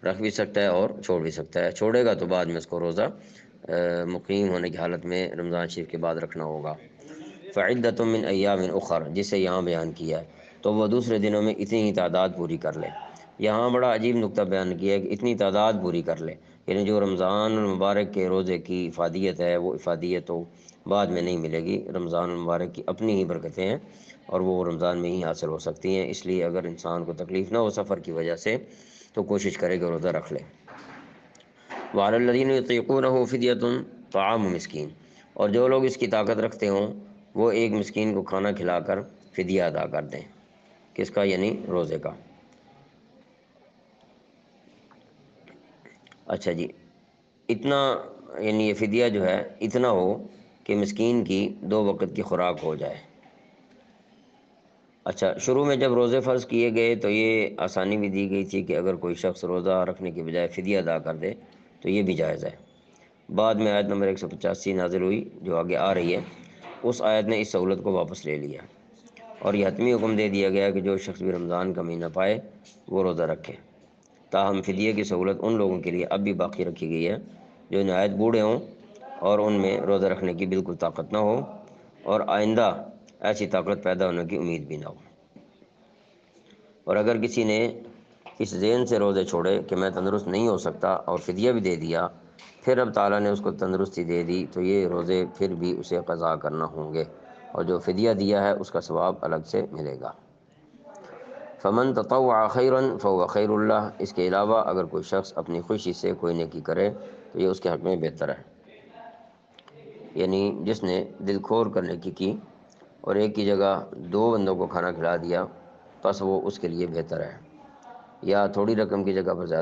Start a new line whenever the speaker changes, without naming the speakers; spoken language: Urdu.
رکھ بھی سکتا ہے اور چھوڑ بھی سکتا ہے۔ چھوڑے گا تو بعد میں اس کو روزہ مقیم ہونے کی حالت میں رمضان شریف کے بعد رکھنا ہوگا۔ فعدۃ من ایام اخر، جسے یہاں بیان کیا ہے، تو وہ دوسرے دنوں میں اتنی ہی تعداد پوری کر لے۔ یہاں بڑا عجیب نقطہ بیان کیا ہے کہ اتنی تعداد پوری کر لے، یعنی جو رمضان المبارک کے روزے کی افادیت ہے وہ افادیت تو بعد میں نہیں ملے گی، رمضان المبارک کی اپنی ہی برکتیں ہیں اور وہ رمضان میں ہی حاصل ہو سکتی ہیں۔ اس لیے اگر انسان کو تکلیف نہ ہو سفر کی وجہ سے تو کوشش کرے کہ روزہ رکھ لے۔ وعلی الذین یطیقونہ فدیۃ طعام مسکین، اور جو لوگ اس کی طاقت رکھتے ہوں وہ ایک مسکین کو کھانا کھلا کر فدیہ ادا کر دیں۔ کس کا؟ یعنی روزے کا۔ اچھا جی، اتنا یعنی یہ فدیہ جو ہے اتنا ہو کہ مسکین کی 2 وقت کی خوراک ہو جائے۔ اچھا، شروع میں جب روزے فرض کیے گئے تو یہ آسانی بھی دی گئی تھی کہ اگر کوئی شخص روزہ رکھنے کے بجائے فدیہ ادا کر دے تو یہ بھی جائز ہے۔ بعد میں آیت نمبر 185 نازل ہوئی جو آگے آ رہی ہے، اس آیت نے اس سہولت کو واپس لے لیا اور یہ حتمی حکم دے دیا گیا کہ جو شخص بھی رمضان کا مہینہ پائے وہ روزہ رکھے۔ تاہم فدیے کی سہولت ان لوگوں کے لیے اب بھی باقی رکھی گئی ہے جو نہایت بوڑھے ہوں اور ان میں روزہ رکھنے کی بالکل طاقت نہ ہو اور آئندہ ایسی طاقت پیدا ہونے کی امید بھی نہ ہو۔ اور اگر کسی نے اس ذہن سے روزے چھوڑے کہ میں تندرست نہیں ہو سکتا اور فدیہ بھی دے دیا، پھر اب تعالیٰ نے اس کو تندرستی دے دی تو یہ روزے پھر بھی اسے قضا کرنا ہوں گے اور جو فدیہ دیا ہے اس کا ثواب الگ سے ملے گا۔ فمن تطوع خیرا فهو خیر اللہ، اس کے علاوہ اگر کوئی شخص اپنی خوشی سے کوئی نیکی کرے تو یہ اس کے حق میں بہتر ہے۔ یعنی جس نے دل کھول کر نیکی کی اور ایک کی جگہ 2 بندوں کو کھانا کھلا دیا، پس وہ اس کے لیے بہتر ہے، یا تھوڑی رقم کی جگہ پر زیادہ